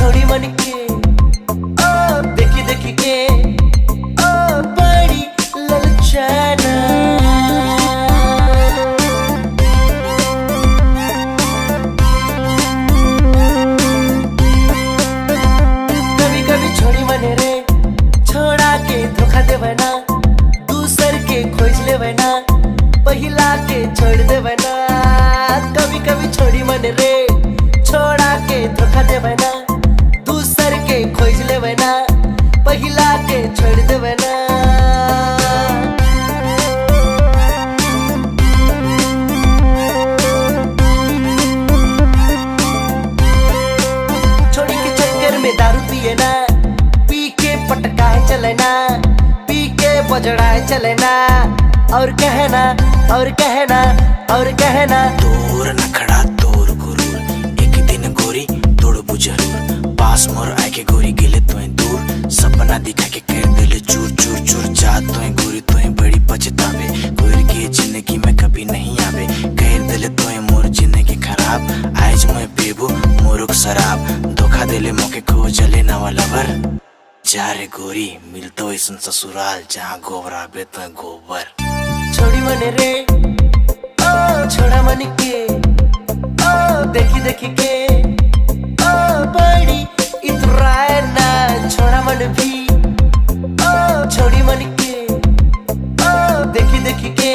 छोड़ी मन के देखी देखी के बड़ी ललचाना। कभी कभी छोड़ी मन रे छोड़ा के धोखा देवना, दूसर के खोज लेवना, पहिला के छोड़ देवना। कभी कभी छोड़ी मन रे छोड़ा के धोखा देवना, दूसर के खोज लेवना, पहिला के छोड़ देवना। छोड़ी के चक्कर में दारू पिए ना, पी के पटकाए चलेना, पी के बजड़ाए चलेना, और कहना और कहना और कहना तोर नखड़ा तोर गुरूर, एक दिन गोरी तोड़बू जरूर। पास मोर आए के गोरी गेले तुए दूर, सपना दिखा के कर दिले चूर चूर चूर। जा तुए गोरी तुए बड़ी पछतावे, गोरी की जिंदगी में कभी नहीं आवे। कर दिले तुए मोर जिंदगी खराब, आज मैं पीबू मोरुक शराब। धोखा दिले मोके खो जले नवा लवर, जा रे गोरी मिलतो ऐसन ससुराल जहाँ गोबरा बे तुए गोबर। छोड़ी मन रे छोड़ा मन के देखी देखी के बड़ी इतराए ना। छोड़ा मन भी छोड़ी मन के देखी देखी के